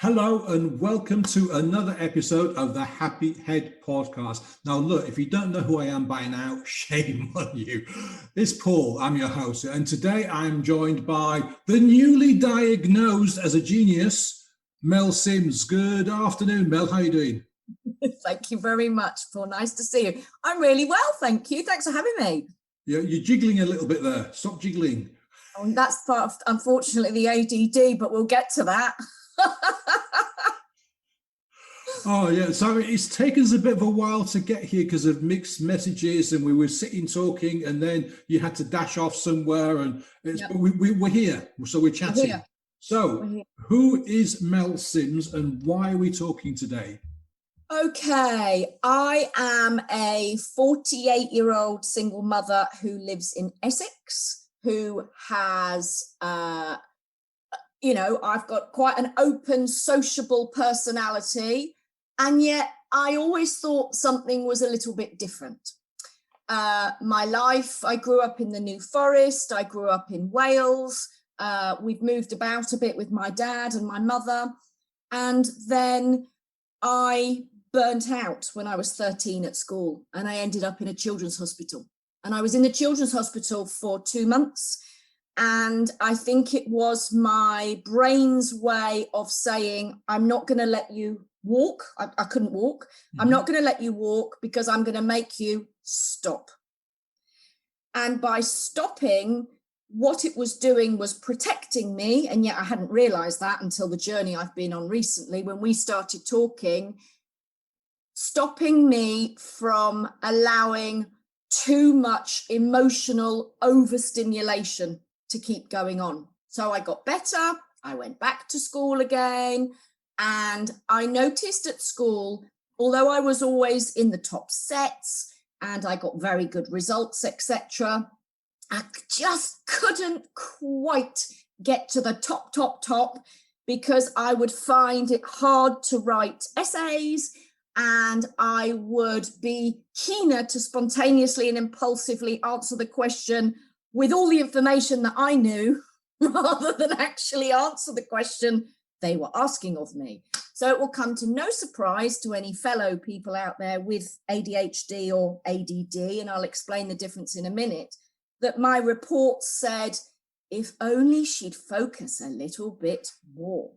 Hello and welcome to another episode of the Happy Head Podcast. Now, look, if you don't know who I am by now, shame on you. It's Paul, I'm your host, and today I'm joined by the newly diagnosed as a genius, Mel Sims. Good afternoon, Mel. How are you doing? Thank you very much, Paul. Nice to see you. I'm really well, thank you. Thanks for having me. You're jiggling a little bit there. Stop jiggling. Oh, that's part of, unfortunately, the ADD, but we'll get to that. Oh, yeah. So it's taken us a bit of a while to get here because of mixed messages, and we were sitting talking, and then you had to dash off somewhere, and it's, but we're here, so we're chatting. We're here. So, who is Mel Sims, and why are we talking today? Okay, I am a 48-year-old single mother who lives in Essex, who has, I've got quite an open, sociable personality. And yet I always thought something was a little bit different. My life, I grew up in the New Forest. I grew up in Wales. We've moved about a bit with my dad and my mother. And then I burnt out when I was 13 at school, and I ended up in a children's hospital. And I was in the children's hospital for 2 months. And I think it was my brain's way of saying, I'm not going to let you walk. I couldn't walk. I'm not going to let you walk because I'm going to make you stop. And by stopping, what it was doing was protecting me. And yet I hadn't realized that until the journey I've been on recently, when we started talking, stopping me from allowing too much emotional overstimulation to keep going on. So I got better. I went back to school again. And I noticed at school, although I was always in the top sets and I got very good results, etc., I just couldn't quite get to the top, because I would find it hard to write essays, and I would be keener to spontaneously and impulsively answer the question with all the information that I knew, rather than actually answer the question they were asking of me. So it will come to no surprise to any fellow people out there with ADHD or ADD, and I'll explain the difference in a minute, that my report said, if only she'd focus a little bit more.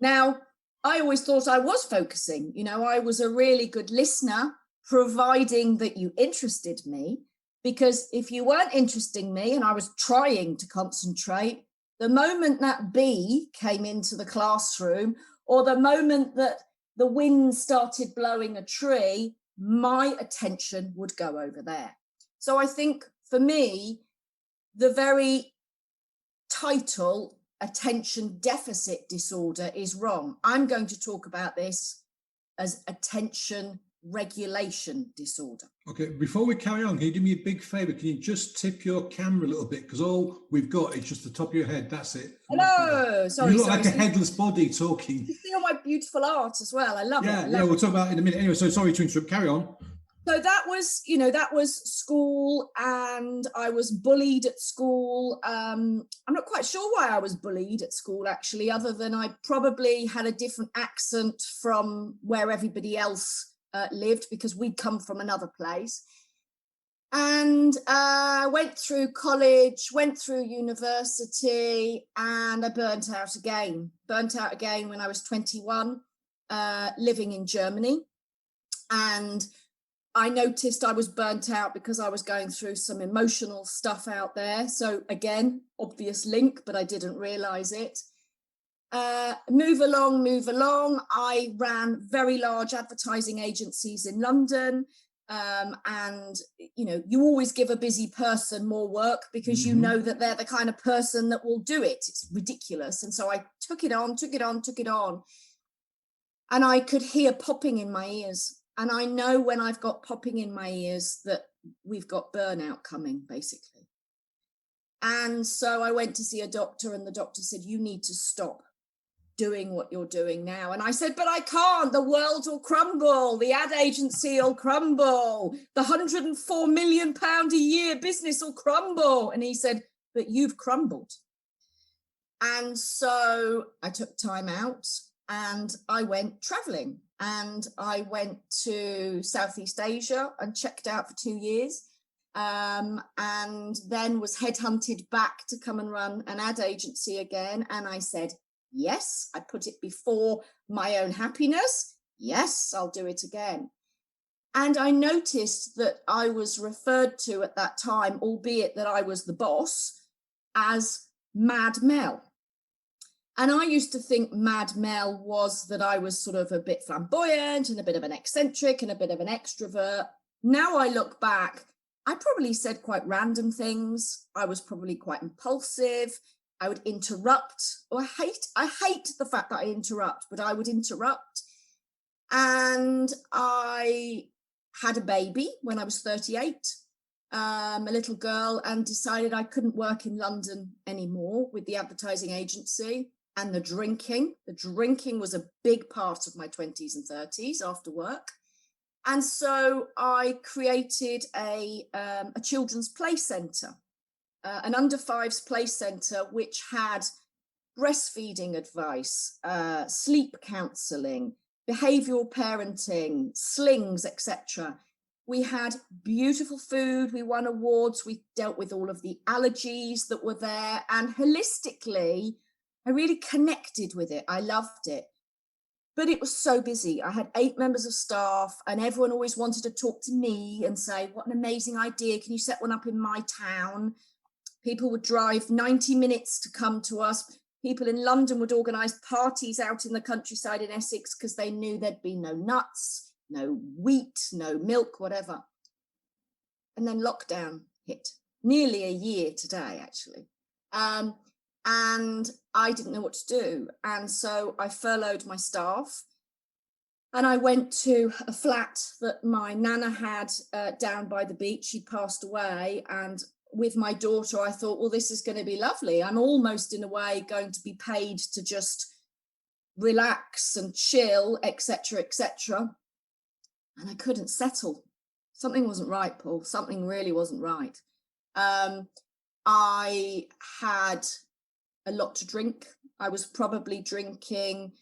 Now, I always thought I was focusing. I was a really good listener, providing that you interested me, because if you weren't interesting me and I was trying to concentrate, the moment that bee came into the classroom, or the moment that the wind started blowing a tree, my attention would go over there. So I think for me, the very title, attention deficit disorder, is wrong. I'm going to talk about this as attention regulation disorder. Okay, before we carry on, can you do me a big favor? Can you just tip your camera a little bit? Because all we've got is just the top of your head. That's it. Hello. Sorry. You look like a headless body talking. You see all my beautiful art as well. I love it. Yeah, we'll talk about it in a minute. Anyway, so sorry to interrupt. Carry on. So that was school, and I was bullied at school. I'm not quite sure why I was bullied at school, actually, other than I probably had a different accent from where everybody else lived, because we'd come from another place. And went through college, went through university, and I burnt out again when I was 21, living in Germany. And I noticed I was burnt out because I was going through some emotional stuff out there. So again, obvious link, but I didn't realize it. Move along. I ran very large advertising agencies in London. And, you always give a busy person more work because you know that they're the kind of person that will do it. It's ridiculous. And so I took it on. And I could hear popping in my ears. And I know when I've got popping in my ears that we've got burnout coming, basically. And so I went to see a doctor, and the doctor said, you need to stop doing what you're doing now. And I said, but I can't. The world will crumble. The ad agency will crumble. The £104 million a year business will crumble. And he said, but you've crumbled. And so I took time out. and I went traveling, and I went to Southeast Asia and checked out for 2 years, and then was headhunted back to come and run an ad agency again. And I said, yes, I put it before my own happiness. Yes, I'll do it again. And I noticed that I was referred to at that time, albeit that I was the boss, as Mad Mel. And I used to think Mad Mel was that I was sort of a bit flamboyant and a bit of an eccentric and a bit of an extrovert. Now I look back, I probably said quite random things. I was probably quite impulsive. I would interrupt. I hate the fact that I interrupt, but I would interrupt. And I had a baby when I was 38, a little girl, and decided I couldn't work in London anymore with the advertising agency. And the drinking was a big part of my 20s and 30s after work. And so I created a children's play centre, an under fives play centre, which had breastfeeding advice, sleep counselling, behavioural parenting, slings, etc. We had beautiful food. We won awards. We dealt with all of the allergies that were there. And holistically, I really connected with it. I loved it. But it was so busy. I had 8 members of staff, and everyone always wanted to talk to me and say, what an amazing idea. Can you set one up in my town? People would drive 90 minutes to come to us. People in London would organise parties out in the countryside in Essex because they knew there'd be no nuts, no wheat, no milk, whatever. And then lockdown hit, nearly a year today, actually. And I didn't know what to do. And so I furloughed my staff, and I went to a flat that my nana had down by the beach. She'd passed away. And with my daughter, I thought, well, this is going to be lovely. I'm almost in a way going to be paid to just relax and chill, etc., etc. And I couldn't settle. Something wasn't right, Paul. Something really wasn't right. I had a lot to drink. I was probably drinking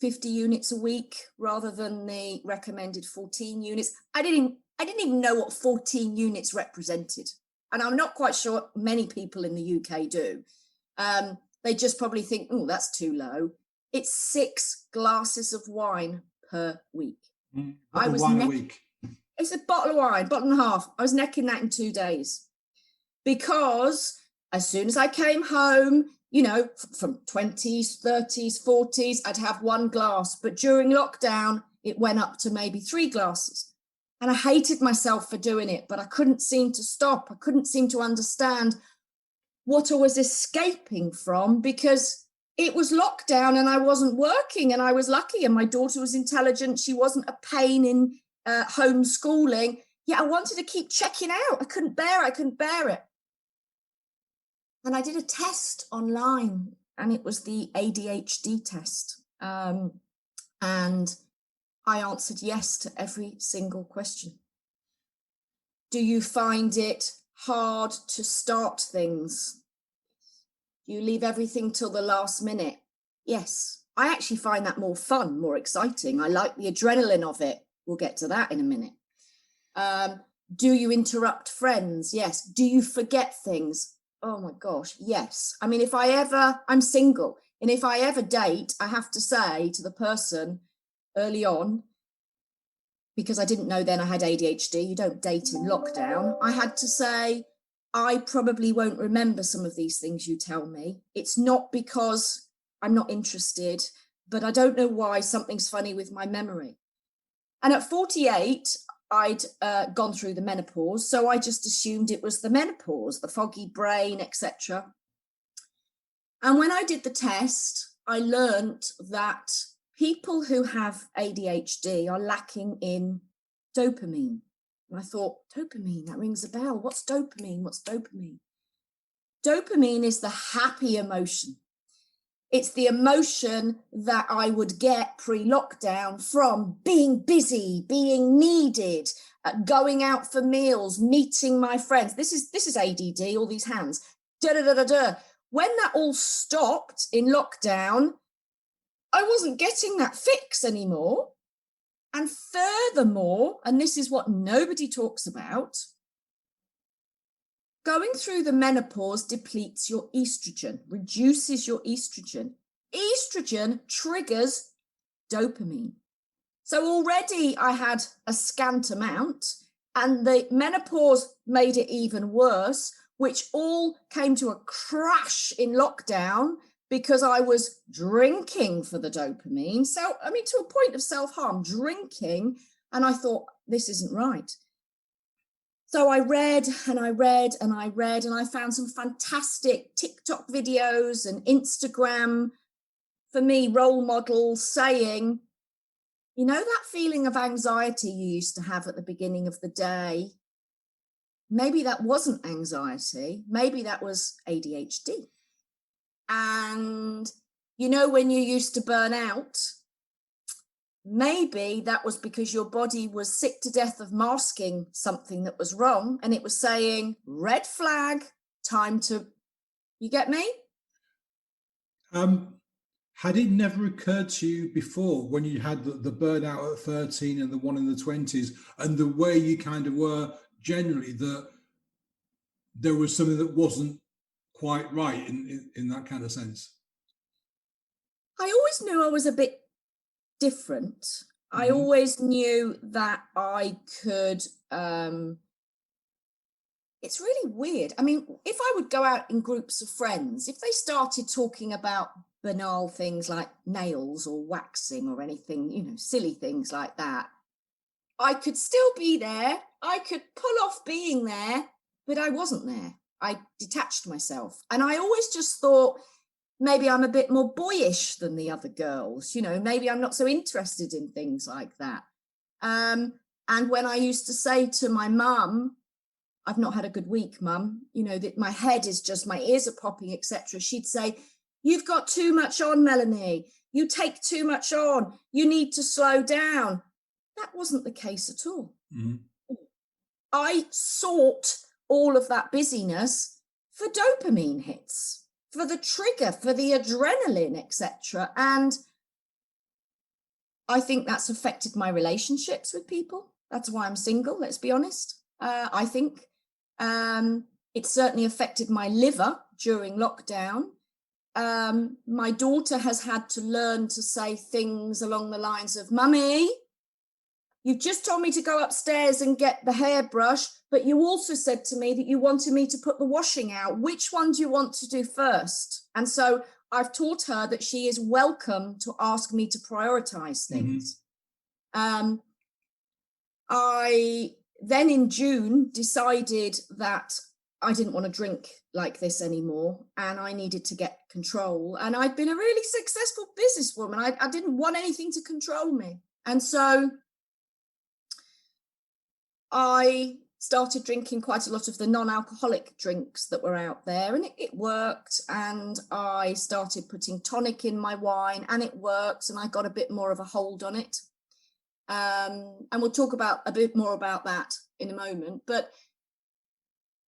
50 units a week rather than the recommended 14 units. I didn't even know what 14 units represented. And I'm not quite sure many people in the UK do. They just probably think, oh, that's too low. It's 6 glasses of wine per week. I was wine a week. It's a bottle of wine, bottle and a half. I was necking that in 2 days. Because as soon as I came home, you know, from 20s, 30s, 40s, I'd have 1 glass. But during lockdown, it went up to maybe 3 glasses. And I hated myself for doing it, but I couldn't seem to stop. I couldn't seem to understand what I was escaping from, because it was lockdown and I wasn't working, and I was lucky, and my daughter was intelligent. She wasn't a pain in homeschooling. Yet I wanted to keep checking out. I couldn't bear it. And I did a test online, and it was the ADHD test. And I answered yes to every single question. Do you find it hard to start things? Do you leave everything till the last minute? Yes. I actually find that more fun, more exciting. I like the adrenaline of it. We'll get to that in a minute. Do you interrupt friends? Yes. Do you forget things? Oh my gosh, yes. I mean, I'm single, and if I ever date, I have to say to the person early on, because I didn't know then I had ADHD, you don't date in lockdown. I had to say, I probably won't remember some of these things you tell me. It's not because I'm not interested, but I don't know why something's funny with my memory. And at 48, I'd gone through the menopause, so I just assumed it was the menopause, the foggy brain, etc. And when I did the test, I learned that people who have ADHD are lacking in dopamine. And I thought, dopamine, that rings a bell. What's dopamine? What's dopamine? Dopamine is the happy emotion. It's the emotion that I would get pre-lockdown from being busy, being needed, going out for meals, meeting my friends. This is ADD, all these hands. When that all stopped in lockdown, I wasn't getting that fix anymore. And furthermore, and this is what nobody talks about, going through the menopause depletes your estrogen, reduces your estrogen. Estrogen triggers dopamine. So already I had a scant amount, and the menopause made it even worse, which all came to a crash in lockdown because I was drinking for the dopamine. So, I mean, to a point of self-harm, drinking, and I thought, this isn't right. So I read and I read and I read, and I found some fantastic TikTok videos and Instagram, for me, role models saying, you know, that feeling of anxiety you used to have at the beginning of the day, maybe that wasn't anxiety, maybe that was ADHD. And, you know, when you used to burn out, maybe that was because your body was sick to death of masking something that was wrong, and it was saying, red flag, time to, you get me? Had it never occurred to you before, when you had the burnout at 13 and the one in the 20s, and the way you kind of were generally, that there was something that wasn't quite right in that kind of sense? I always knew I was a bit different. I Mhm. always knew that I could, it's really weird. I mean, if I would go out in groups of friends, if they started talking about banal things like nails or waxing or anything, you know, silly things like that, I could still be there. I could pull off being there, but I wasn't there. I detached myself. And I always just thought, maybe I'm a bit more boyish than the other girls, you know, maybe I'm not so interested in things like that. And when I used to say to my mum, I've not had a good week, mum, you know, that my head is just, my ears are popping, etc., she'd say, you've got too much on, Melanie. You take too much on. You need to slow down. That wasn't the case at all. Mhm. I sought all of that busyness for dopamine hits, for the trigger, for the adrenaline, etc. And I think that's affected my relationships with people. That's why I'm single, let's be honest. I think it certainly affected my liver during lockdown. My daughter has had to learn to say things along the lines of, Mummy, you've just told me to go upstairs and get the hairbrush, but you also said to me that you wanted me to put the washing out. Which one do you want to do first? And so I've taught her that she is welcome to ask me to prioritize things. I then in June decided that I didn't want to drink like this anymore, and I needed to get control. And I'd been a really successful businesswoman. I didn't want anything to control me. And so I started drinking quite a lot of the non-alcoholic drinks that were out there, and it worked. And I started putting tonic in my wine, and it works. And I got a bit more of a hold on it. And we'll talk about a bit more about that in a moment. But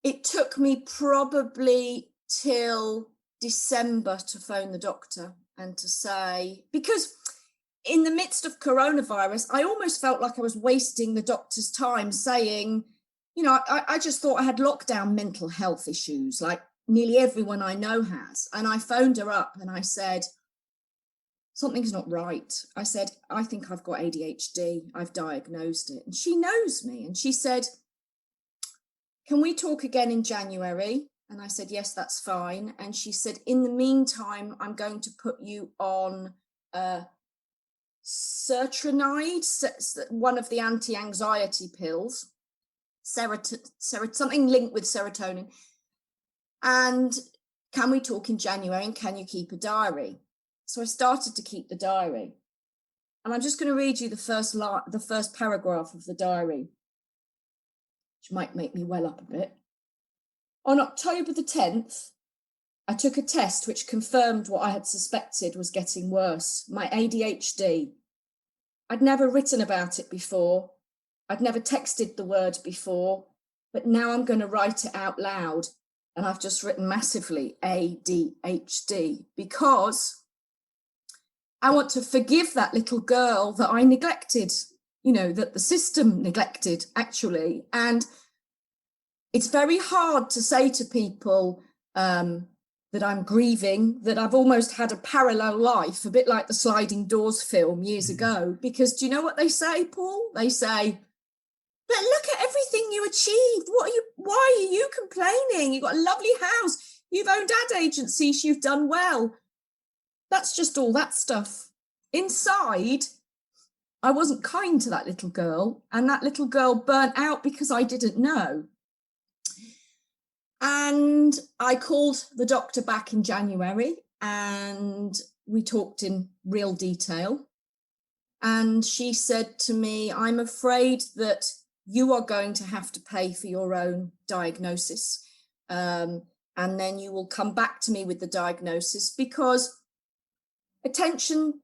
it took me probably till December to phone the doctor and to say, because in the midst of coronavirus, I almost felt like I was wasting the doctor's time saying, you know, I just thought I had lockdown mental health issues like nearly everyone I know has. And I phoned her up and I said, something's not right. I said, I think I've got ADHD. I've diagnosed it. And she knows me. And she said, can we talk again in January? And I said, yes, that's fine. And she said, in the meantime, I'm going to put you on sertraline, one of the anti-anxiety pills, something linked with serotonin. And can we talk in January, and can you keep a diary? So I started to keep the diary. And I'm just going to read you the first paragraph of the diary, which might make me well up a bit. On October the 10th, I took a test which confirmed what I had suspected was getting worse, my ADHD. I'd never written about it before. I'd never texted the word before, but now I'm going to write it out loud. And I've just written massively ADHD, because I want to forgive that little girl that I neglected, that the system neglected, actually. And it's very hard to say to people that I'm grieving, that I've almost had a parallel life, a bit like the Sliding Doors film years ago, because do you know what they say, Paul? They say, but look at everything you achieved. Why are you complaining? You've got a lovely house. You've owned ad agencies. You've done well. That's just all that stuff. Inside, I wasn't kind to that little girl, and that little girl burnt out because I didn't know. And I called the doctor back in January, and we talked in real detail. And she said to me, I'm afraid that you are going to have to pay for your own diagnosis. And then you will come back to me with the diagnosis, because attention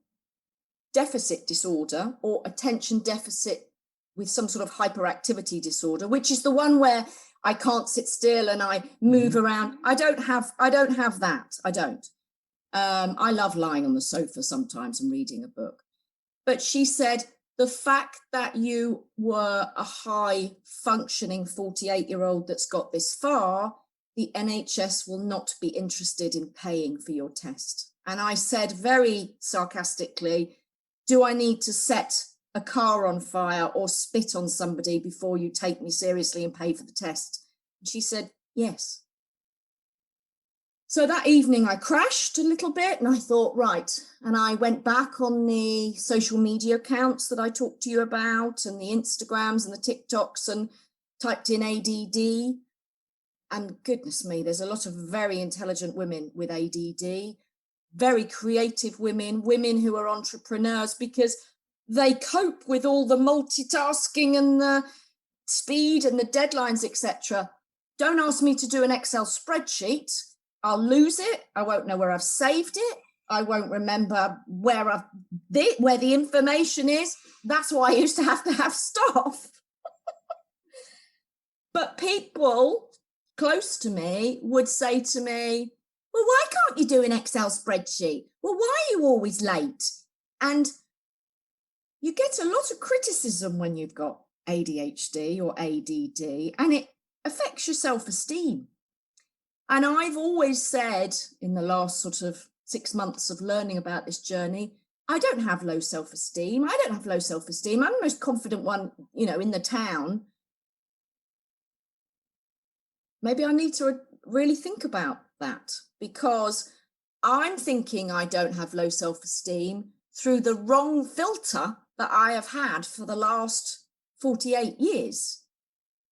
deficit disorder, or attention deficit with some sort of hyperactivity disorder, which is the one where I can't sit still and I move around. I don't have that. I don't. I love lying on the sofa sometimes and reading a book. But she said, the fact that you were a high functioning 48-year-old that's got this far, the NHS will not be interested in paying for your test. And I said very sarcastically, do I need to set a car on fire or spit on somebody before you take me seriously and pay for the test? And she said, yes. So that evening I crashed a little bit, and I thought, right. And I went back on the social media accounts that I talked to you about, and the Instagrams and the TikToks, and typed in ADD. And goodness me, there's a lot of very intelligent women with ADD, very creative women who are entrepreneurs, because they cope with all the multitasking and the speed and the deadlines, etc. Don't ask me to do an Excel spreadsheet. I'll lose it. I won't know where I've saved it. I won't remember where the information is. That's why I used to have staff. But people close to me would say to me, well, why can't you do an Excel spreadsheet? Well, why are you always late? And you get a lot of criticism when you've got ADHD or ADD, and it affects your self-esteem. And I've always said in the last sort of 6 months of learning about this journey, I don't have low self-esteem. I'm the most confident one, in the town. Maybe I need to really think about that, because I'm thinking I don't have low self-esteem through the wrong filter that I have had for the last 48 years.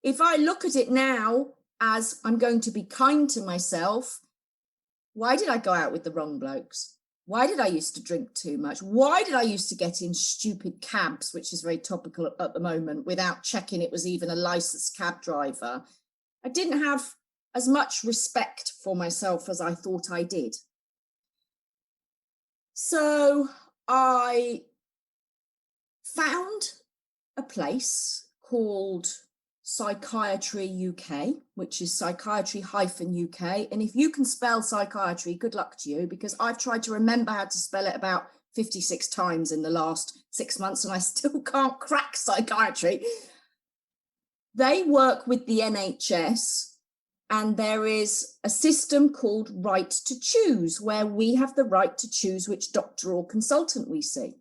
If I look at it now as I'm going to be kind to myself, why did I go out with the wrong blokes? Why did I used to drink too much? Why did I used to get in stupid cabs, which is very topical at the moment, without checking it was even a licensed cab driver? I didn't have as much respect for myself as I thought I did. So I found a place called Psychiatry UK, which is Psychiatry-UK. And if you can spell psychiatry, good luck to you, because I've tried to remember how to spell it about 56 times in the last 6 months, and I still can't crack psychiatry. They work with the NHS, and there is a system called Right to Choose, where we have the right to choose which doctor or consultant we see.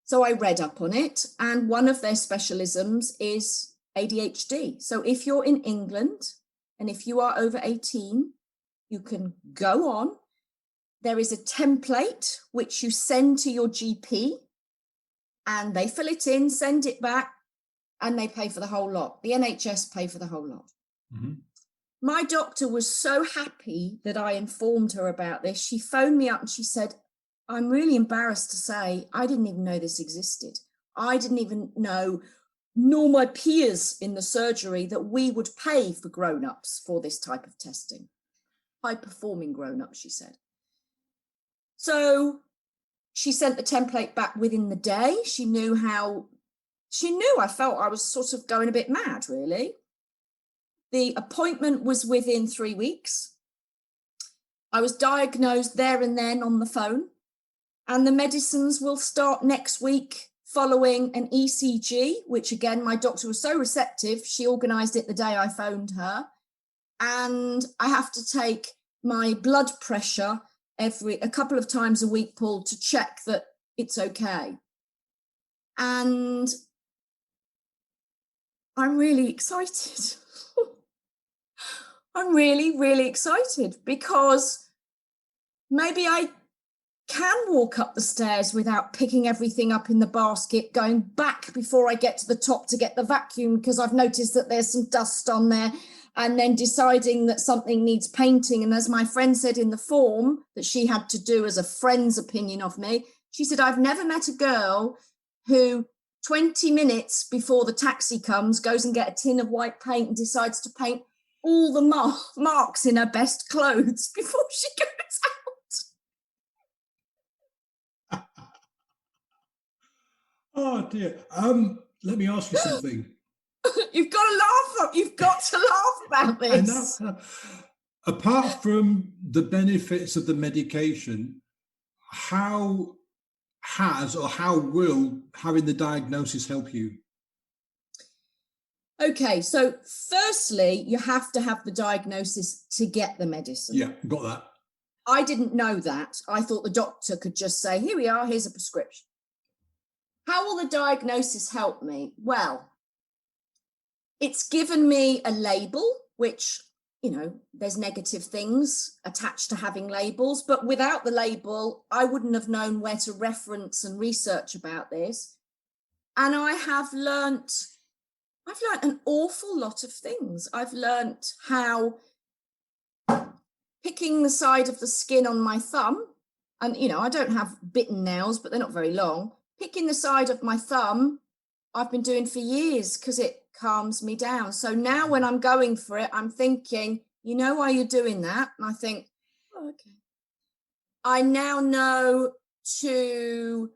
So I read up on it, and one of their specialisms is ADHD. So if you're in England and if you are over 18, you can go on. There is a template which you send to your GP, and they fill it in, send it back, and they pay for the whole lot. The NHS pay for the whole lot. Mm-hmm. My doctor was so happy that I informed her about this. She phoned me up and she said, I'm really embarrassed to say, I didn't even know this existed. I didn't even know, nor my peers in the surgery, that we would pay for grown-ups for this type of testing. High-performing grown-ups, she said. So she sent the template back within the day. She knew I felt I was sort of going a bit mad, really. The appointment was within 3 weeks. I was diagnosed there and then on the phone. And the medicines will start next week following an ECG, which again, my doctor was so receptive. She organised it the day I phoned her. And I have to take my blood pressure a couple of times a week, Paul, to check that it's okay. And I'm really excited. I'm really, really excited because maybe I can walk up the stairs without picking everything up in the basket, going back before I get to the top to get the vacuum because I've noticed that there's some dust on there, and then deciding that something needs painting. And as my friend said in the form that she had to do as a friend's opinion of me, she said, I've never met a girl who 20 minutes before the taxi comes goes and get a tin of white paint and decides to paint all the marks in her best clothes before she goes out. Oh dear. Let me ask you something. You've got to laugh. You've got to laugh about this. I know. Apart from the benefits of the medication, how will having the diagnosis help you? Okay, so firstly, you have to have the diagnosis to get the medicine. Yeah, got that. I didn't know that. I thought the doctor could just say, here we are, here's a prescription. How will the diagnosis help me? Well, it's given me a label, which, you know, there's negative things attached to having labels, but without the label, I wouldn't have known where to reference and research about this. And I've learnt an awful lot of things. I've learnt how picking the side of the skin on my thumb, and, you know, I don't have bitten nails, but they're not very long. Picking the side of my thumb, I've been doing for years because it calms me down. So now when I'm going for it, I'm thinking, you know why you're doing that? And I think, oh, okay. I now know to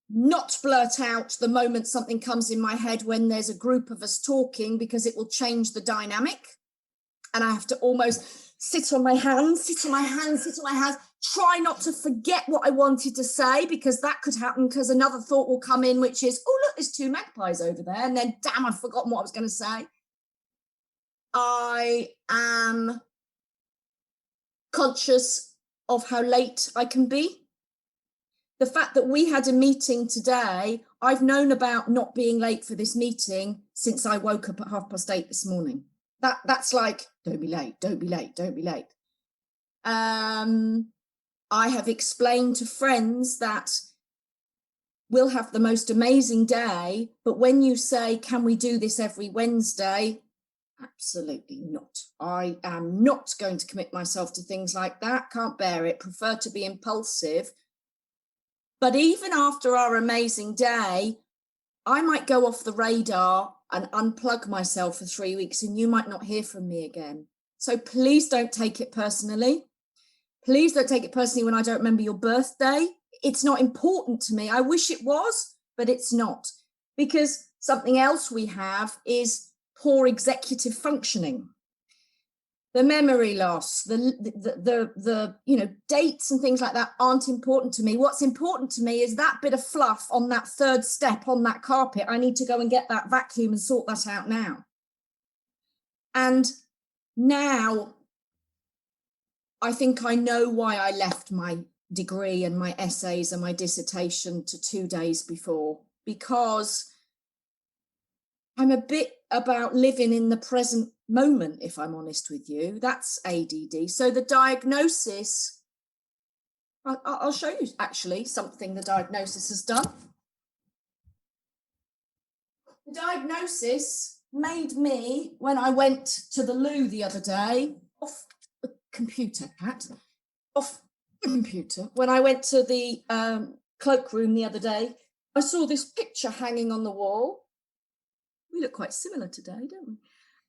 not blurt out the moment something comes in my head when there's a group of us talking, because it will change the dynamic. And I have to almost sit on my hands, try not to forget what I wanted to say, because that could happen, because another thought will come in, which is, oh, look, there's 2 magpies over there. And then, damn, I've forgotten what I was going to say. I am conscious of how late I can be. The fact that we had a meeting today, I've known about not being late for this meeting since I woke up at 8:30 this morning. That's like, don't be late, don't be late, don't be late. I have explained to friends that we'll have the most amazing day, but when you say, can we do this every Wednesday? Absolutely not. I am not going to commit myself to things like that. Can't bear it. Prefer to be impulsive. But even after our amazing day, I might go off the radar and unplug myself for 3 weeks, and you might not hear from me again. So please don't take it personally. Please don't take it personally when I don't remember your birthday. It's not important to me. I wish it was, but it's not. Because something else we have is poor executive functioning. The memory loss, the you know, dates and things like that aren't important to me. What's important to me is that bit of fluff on that 3rd step on that carpet. I need to go and get that vacuum and sort that out now. And now I think I know why I left my degree and my essays and my dissertation to 2 days before, because I'm a bit about living in the present moment, if I'm honest with you. That's ADD. So the diagnosis, I'll show you actually something the diagnosis has done. The diagnosis made me, when I went to the loo the other day, off the computer, when I went to the cloakroom the other day, I saw this picture hanging on the wall. We look quite similar today, don't we?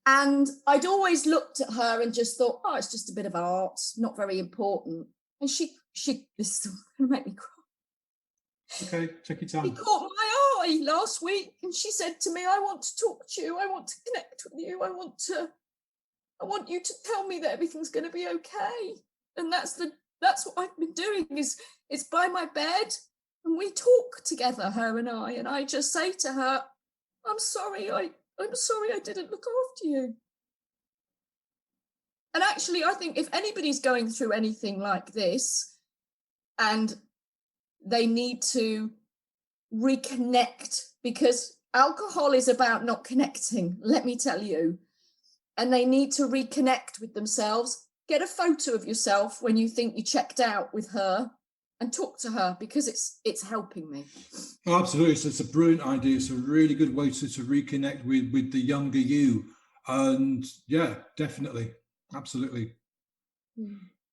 And I'd always looked at her and just thought, oh, it's just a bit of art, not very important. And this is going to make me cry. Okay, take your time. She caught my eye last week and she said to me, I want to talk to you. I want to connect with you. I want you to tell me that everything's going to be okay. And that's what I've been doing, is It's by my bed, and we talk together, her and I just say to her, I'm sorry I didn't look after you. And actually, I think if anybody's going through anything like this and they need to reconnect, because alcohol is about not connecting, let me tell you, and they need to reconnect with themselves, get a photo of yourself when you think you checked out with her and talk to her, because it's helping me. Oh, absolutely. It's a brilliant idea. It's a really good way to reconnect with the younger you. And yeah, definitely. Absolutely.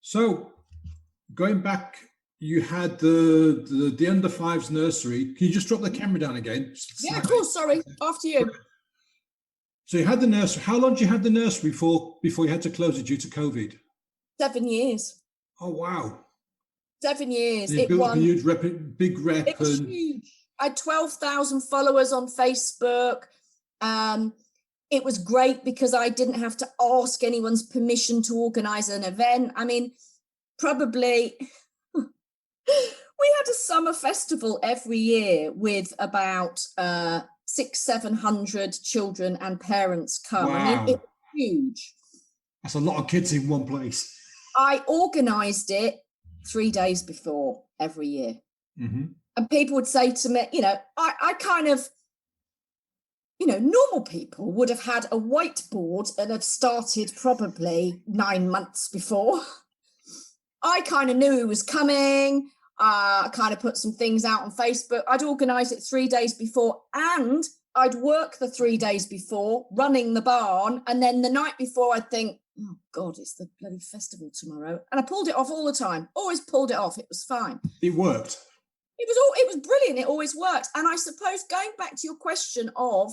So going back, you had the under fives nursery. Can you just drop the camera down again? Yeah, of course. Sorry. After you. So you had the nursery. How long did you have the nursery before you had to close it due to COVID? 7 years. Oh, wow. 7 years. So you built up a huge big rep. It was huge. I had 12,000 followers on Facebook. It was great because I didn't have to ask anyone's permission to organize an event. I mean, probably we had a summer festival every year with about 600-700 children and parents come. Wow. I mean, it was huge. That's a lot of kids in one place. I organized it 3 days before every year. Mm-hmm. And people would say to me, I kind of, normal people would have had a whiteboard and have started probably 9 months before. I kind of knew who was coming. I kind of put some things out on Facebook. I'd organise it 3 days before, and I'd work the 3 days before running the barn. And then the night before, I'd think, oh God, it's the bloody festival tomorrow. And I pulled it off all the time. Always pulled it off. It was fine. It worked. It was brilliant. It always worked. And I suppose going back to your question of,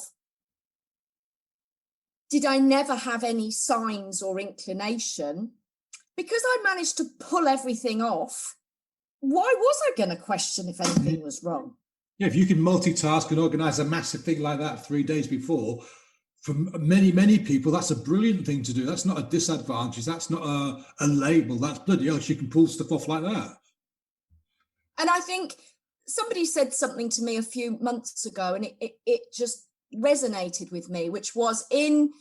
did I never have any signs or inclination? Because I managed to pull everything off, why was I going to question if anything was wrong? Yeah, if you can multitask and organise a massive thing like that 3 days before, for many, many people, that's a brilliant thing to do. That's not a disadvantage. That's not a label. That's bloody hell, you can pull stuff off like that. And I think somebody said something to me a few months ago, and it just resonated with me, which was in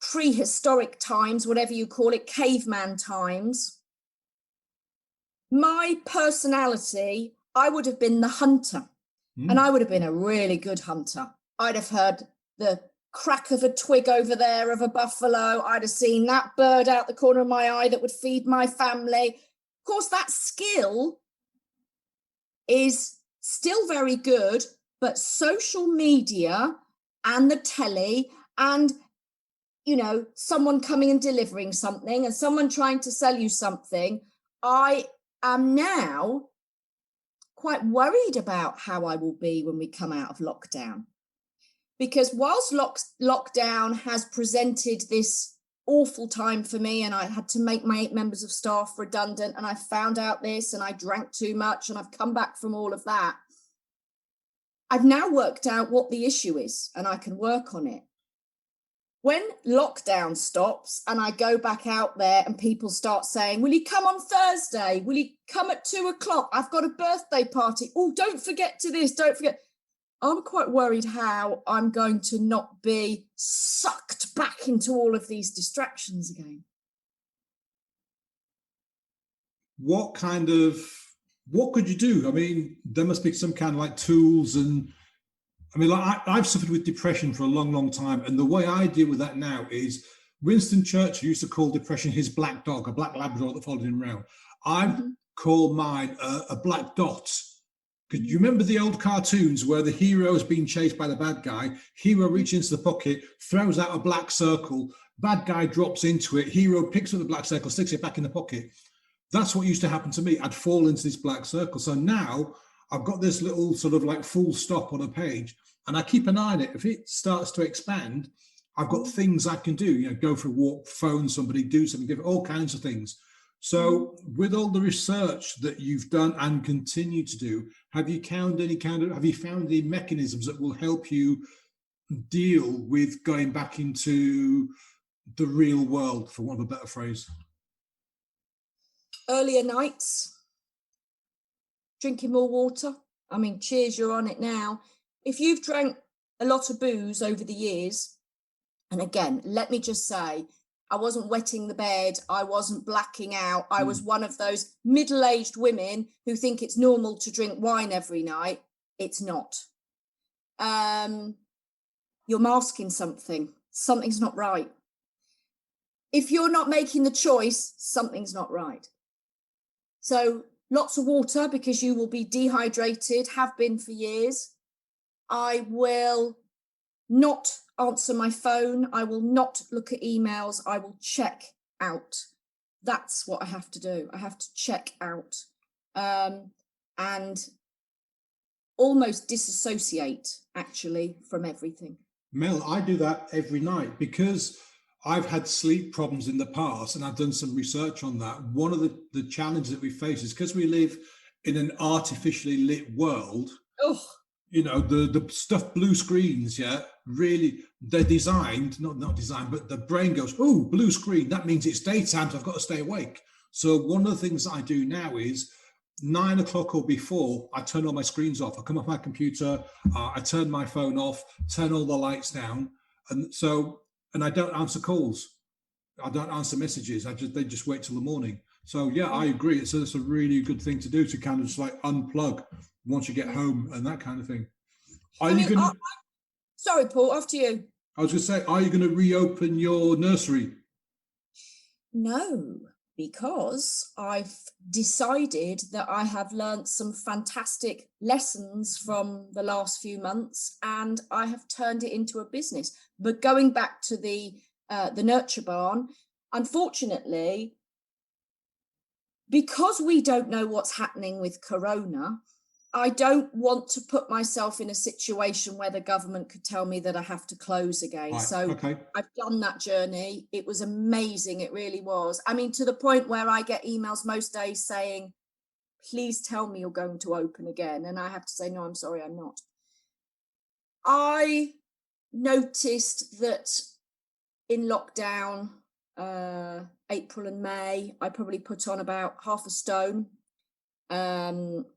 prehistoric times, whatever you call it, caveman times, my personality, I would have been the hunter. And I would have been a really good hunter. I'd have heard the crack of a twig over there of a buffalo. I'd have seen that bird out the corner of my eye that would feed my family. Of course, that skill is still very good, but social media and the telly and, someone coming and delivering something and someone trying to sell you something, I am now quite worried about how I will be when we come out of lockdown. Because whilst lockdown has presented this awful time for me, and I had to make my 8 members of staff redundant, and I found out this, and I drank too much, and I've come back from all of that, I've now worked out what the issue is, and I can work on it. When lockdown stops and I go back out there and people start saying, will you come on Thursday? Will you come at 2:00? I've got a birthday party. Oh, don't forget to this, don't forget. I'm quite worried how I'm going to not be sucked back into all of these distractions again. What could you do? I mean, there must be some kind of like tools and I've suffered with depression for a long, long time. And the way I deal with that now is Winston Churchill used to call depression his black dog, a black Labrador that followed him around. I've called mine a black dot. Because you remember the old cartoons where the hero is being chased by the bad guy, hero reaches into the pocket, throws out a black circle, bad guy drops into it, hero picks up the black circle, sticks it back in the pocket. That's what used to happen to me. I'd fall into this black circle. So now I've got this little sort of like full stop on a page and I keep an eye on it. If it starts to expand, I've got things I can do, go for a walk, phone somebody, do something, give all kinds of things. So with all the research that you've done and continue to do, have you found any mechanisms that will help you deal with going back into the real world, for want of a better phrase? Earlier nights. drinking more water. I mean, cheers, you're on it now. If you've drank a lot of booze over the years, and again, let me just say, I wasn't wetting the bed. I wasn't blacking out. I was one of those middle-aged women who think it's normal to drink wine every night. It's not. You're masking something. Something's not right. If you're not making the choice, something's not right. So lots of water, because you will be dehydrated, have been for years. I will not answer my phone. I will not look at emails. I will check out. That's what I have to do. I have to check out and almost disassociate, actually, from everything. Mel, I do that every night because I've had sleep problems in the past, and I've done some research on that. One of the challenges that we face is because we live in an artificially lit world. Oh, you know, the stuff, blue screens, yeah, really, they're designed, not designed, but the brain goes, oh, blue screen, that means it's daytime, so I've got to stay awake. So one of the things I do now is 9 o'clock or before, I turn all my screens off. I come off my computer, I turn my phone off, turn all the lights down. And I don't answer calls. I don't answer messages. They just wait till the morning. So yeah, I agree. It's a really good thing to do, to kind of just like unplug once you get home and that kind of thing. Sorry, Paul, after you. I was going to say, are you going to reopen your nursery? No, because I've decided that I have learnt some fantastic lessons from the last few months, and I have turned it into a business. But going back to the nurture barn, unfortunately, because we don't know what's happening with Corona, I don't want to put myself in a situation where the government could tell me that I have to close again. Right. So okay. I've done that journey. It was amazing. It really was. I mean, to the point where I get emails most days saying, please tell me you're going to open again. And I have to say, no, I'm sorry, I'm not. I noticed that in lockdown, April and May, I probably put on about half a stone,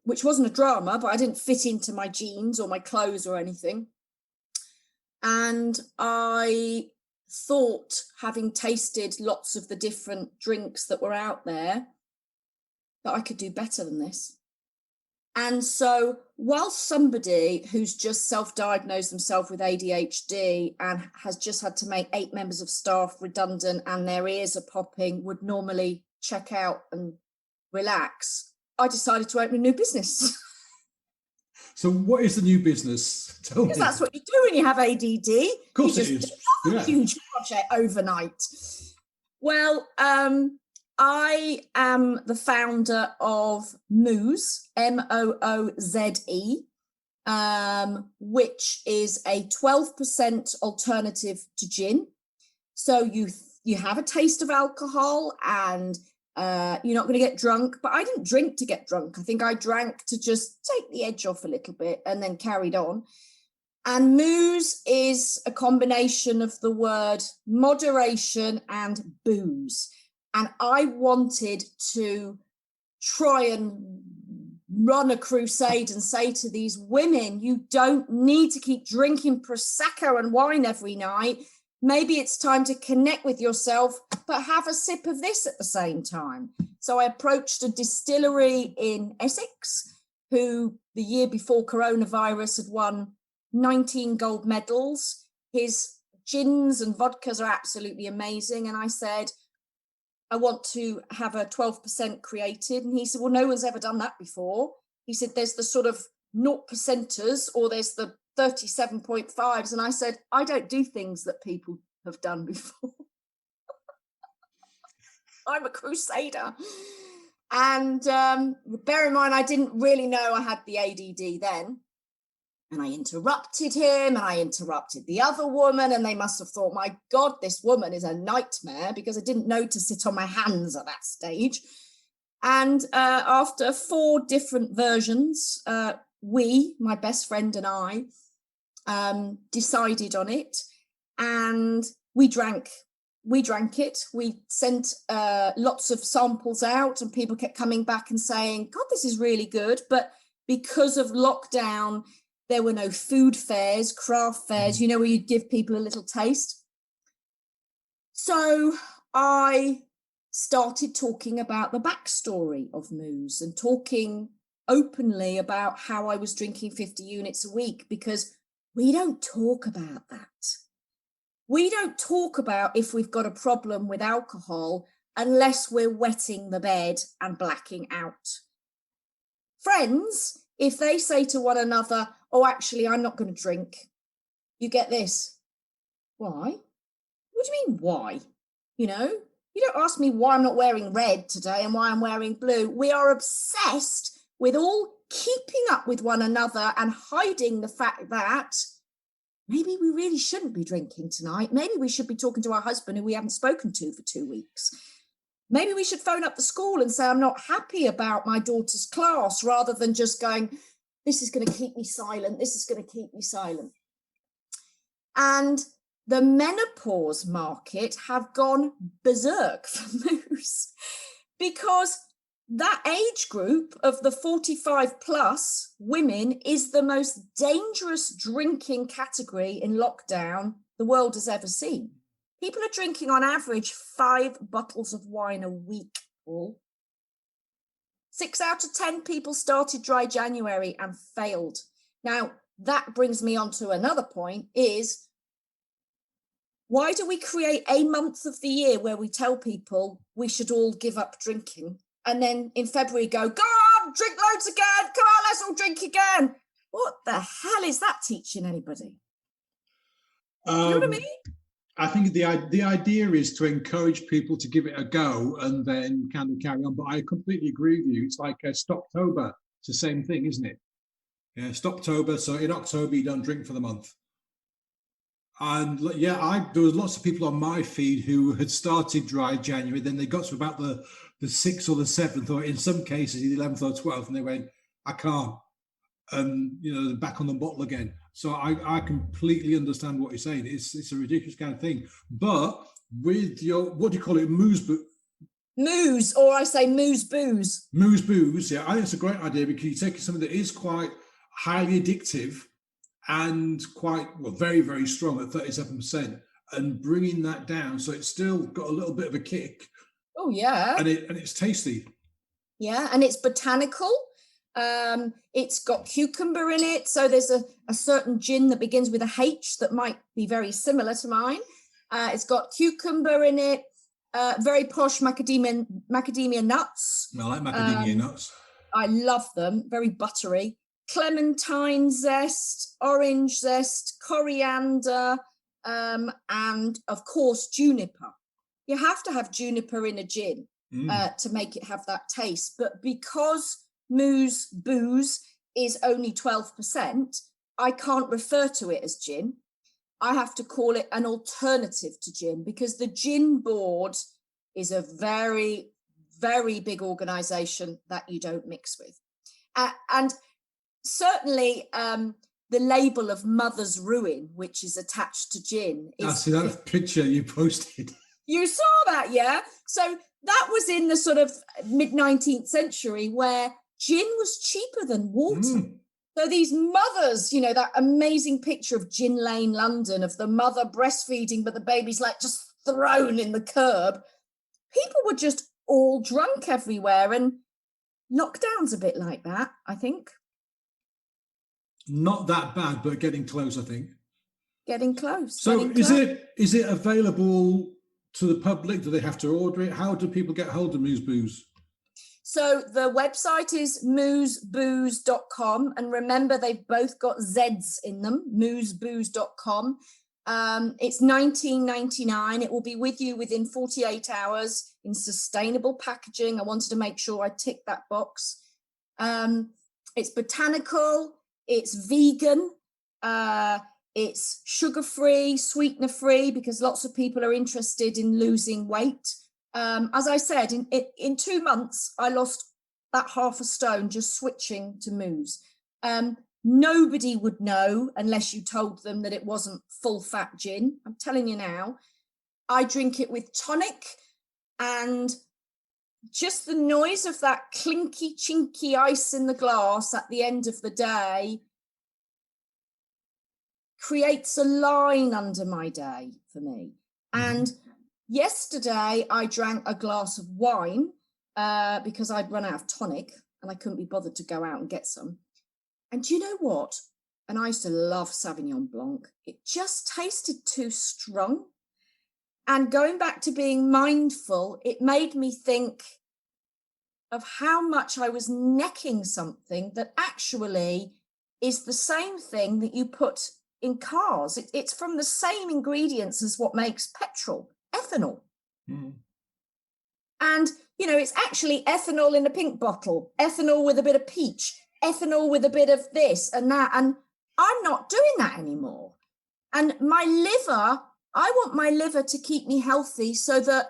which wasn't a drama, but I didn't fit into my jeans or my clothes or anything. And I thought, having tasted lots of the different drinks that were out there, that I could do better than this. And so while somebody who's just self-diagnosed themselves with ADHD and has just had to make 8 members of staff redundant and their ears are popping would normally check out and relax, I decided to open a new business. So what is the new business? Tell me. Because that's what you do when you have ADD. Of course it is. Yeah. A huge project overnight. Well, I am the founder of Mooze, Mooze, which is a 12% alternative to gin. So you have a taste of alcohol and you're not going to get drunk. But I didn't drink to get drunk. I think I drank to just take the edge off a little bit and then carried on. And Mooze is a combination of the word moderation and booze. And I wanted to try and run a crusade and say to these women, you don't need to keep drinking Prosecco and wine every night. Maybe it's time to connect with yourself, but have a sip of this at the same time. So I approached a distillery in Essex, who the year before coronavirus had won 19 gold medals. His gins and vodkas are absolutely amazing. And I said, I want to have a 12% created. And he said, well, no one's ever done that before. He said, there's the sort of 0%ers or there's the 37.5s. And I said, I don't do things that people have done before. I'm a crusader. And bear in mind, I didn't really know I had the ADD then. And I interrupted him and I interrupted the other woman. And they must have thought, my God, this woman is a nightmare, because I didn't know to sit on my hands at that stage. And after 4 different versions, my best friend and I, decided on it. And we drank we drank it. We sent lots of samples out, and people kept coming back and saying, God, this is really good. But because of lockdown, there were no food fairs, craft fairs, where you'd give people a little taste. So I started talking about the backstory of Mooze and talking openly about how I was drinking 50 units a week, because we don't talk about that. We don't talk about if we've got a problem with alcohol unless we're wetting the bed and blacking out. Friends, if they say to one another, oh, actually, I'm not going to drink, you get this. Why? What do you mean, why? You don't ask me why I'm not wearing red today and why I'm wearing blue. We are obsessed with all keeping up with one another and hiding the fact that maybe we really shouldn't be drinking tonight. Maybe we should be talking to our husband who we haven't spoken to for 2 weeks. Maybe we should phone up the school and say, I'm not happy about my daughter's class, rather than just going, this is going to keep me silent. This is going to keep me silent. And the menopause market have gone berserk for Mooze, because that age group of the 45 plus women is the most dangerous drinking category in lockdown the world has ever seen. People are drinking on average 5 bottles of wine a week, Paul. 6 out of 10 people started dry January and failed. Now, that brings me on to another point, is why do we create a month of the year where we tell people we should all give up drinking, and then in February go on, drink loads again, come on, let's all drink again? What the hell is that teaching anybody? You know what I mean? I think the idea is to encourage people to give it a go and then kind of carry on. But I completely agree with you. It's like Stoptober. It's the same thing, isn't it? Yeah, Stoptober. So in October, you don't drink for the month. And yeah, there was lots of people on my feed who had started dry January. Then they got to about the 6th or the 7th, or in some cases the 11th or 12th, and they went, I can't. And back on the bottle again. So I completely understand what you're saying. It's a ridiculous kind of thing. But with your, what do you call it, Mooze, or I say Mooze booze. Mooze booze, yeah, I think it's a great idea, because you take something that is quite highly addictive and quite, well, very, very strong at 37%, and bringing that down so it's still got a little bit of a kick. Oh yeah. And it's tasty. Yeah, and it's botanical. It's got cucumber in it. So there's a certain gin that begins with a H that might be very similar to mine. It's got cucumber in it, very posh macadamia nuts. I like macadamia nuts. I love them, very buttery. Clementine zest, orange zest, coriander, and of course, juniper. You have to have juniper in a gin to make it have that taste. But because Mooze booze is only 12%, I can't refer to it as gin. I have to call it an alternative to gin, because the gin board is a very, very big organization that you don't mix with. And certainly the label of Mother's Ruin, which is attached to gin. I see that picture you posted. You saw that, yeah? So that was in the sort of mid-19th century, where gin was cheaper than water. So these mothers, that amazing picture of Gin Lane, London, of the mother breastfeeding, but the baby's like just thrown in the curb. People were just all drunk everywhere, and lockdown's a bit like that, I think. Not that bad, but getting close, I think. Getting close. So is it available to the public? Do they have to order it? How do people get hold of Mooze Booze? So the website is moozebooze.com, and remember, they've both got Z's in them, moozebooze.com. It's $19.99. It will be with you within 48 hours in sustainable packaging. I wanted to make sure I tick that box. It's botanical, it's vegan, it's sugar-free, sweetener-free, because lots of people are interested in losing weight. As I said, in 2 months, I lost that half a stone just switching to Mooze. Nobody would know unless you told them that it wasn't full-fat gin. I'm telling you now. I drink it with tonic, and just the noise of that clinky, chinky ice in the glass at the end of the day creates a line under my day for me. And yesterday I drank a glass of wine because I'd run out of tonic and I couldn't be bothered to go out and get some. And do you know what? And I used to love Sauvignon Blanc. It just tasted too strong. And going back to being mindful, it made me think of how much I was necking something that actually is the same thing that you put in cars. It's from the same ingredients as what makes petrol, ethanol. And, you know, it's actually ethanol in a pink bottle, ethanol with a bit of peach, ethanol with a bit of this and that. And I'm not doing that anymore. And my liver, I want my liver to keep me healthy, so that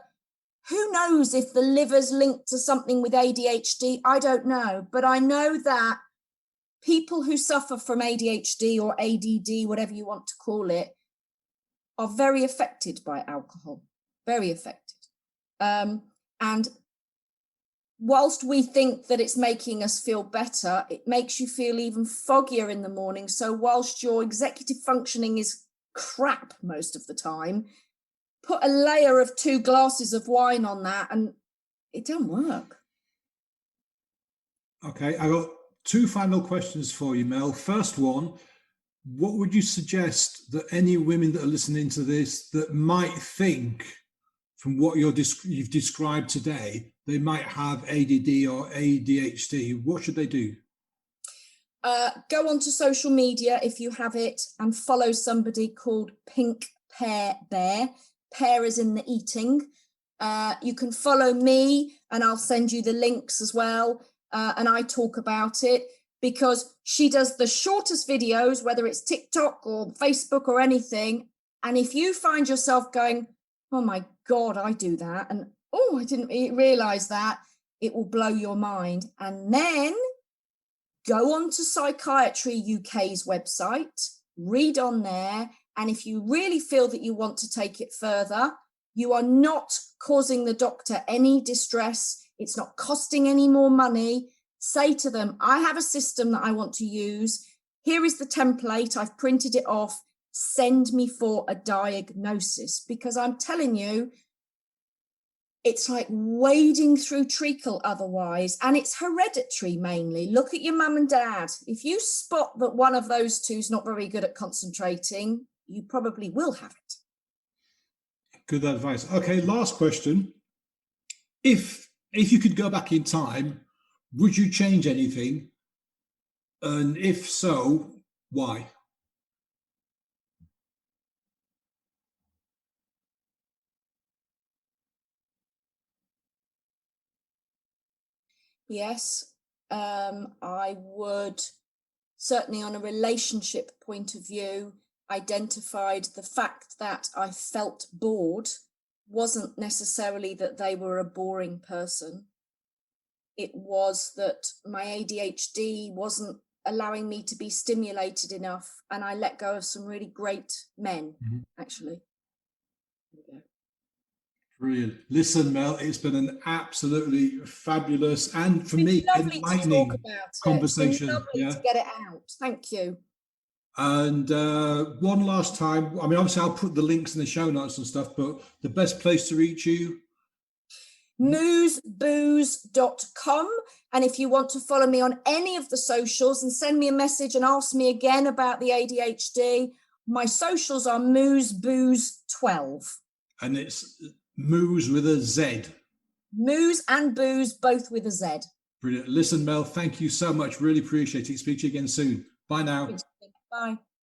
who knows if the liver's linked to something with ADHD? I don't know. But I know that people who suffer from ADHD or ADD, whatever you want to call it, are very affected by alcohol, very affected. And whilst we think that it's making us feel better, it makes you feel even foggier in the morning. So whilst your executive functioning is crap most of the time, put a layer of 2 glasses of wine on that and it doesn't work. Okay, I got 2 final questions for you, Mel. First one, what would you suggest that any women that are listening to this that might think, from what you've described today, they might have ADD or ADHD, what should they do? Go onto social media if you have it and follow somebody called Pink Pear Bear. Pear is in the eating. You can follow me and I'll send you the links as well. And I talk about it because she does the shortest videos, whether it's TikTok or Facebook or anything. And if you find yourself going, oh my God, I do that, and oh, I didn't realize that, it will blow your mind. And then go on to Psychiatry UK's website, read on there. And if you really feel that you want to take it further, you are not causing the doctor any distress. It's not costing any more money. Say to them, I have a system that I want to use. Here is the template. I've printed it off. Send me for a diagnosis, because I'm telling you, it's like wading through treacle otherwise, and it's hereditary mainly. Look at your mum and dad. If you spot that one of those two's not very good at concentrating, you probably will have it. Good advice. Okay, last question. If you could go back in time, would you change anything? And if so, why? Yes, I would, certainly on a relationship point of view, identified the fact that I felt bored wasn't necessarily that they were a boring person. It was that my ADHD wasn't allowing me to be stimulated enough, and I let go of some really great men, actually. Brilliant. Listen, Mel, it's been an absolutely fabulous and, for me, lovely enlightening to talk about conversation. It's been lovely to get it out. Thank you. And one last time, I mean, obviously I'll put the links in the show notes and stuff, but the best place to reach you? moozebooze.com. And if you want to follow me on any of the socials and send me a message and ask me again about the ADHD, my socials are moozebooze12. And it's Mooze with a Z. Mooze and booze, both with a Z. Brilliant. Listen, Mel, thank you so much. Really appreciate it. Speak to you again soon. Bye now. Bye.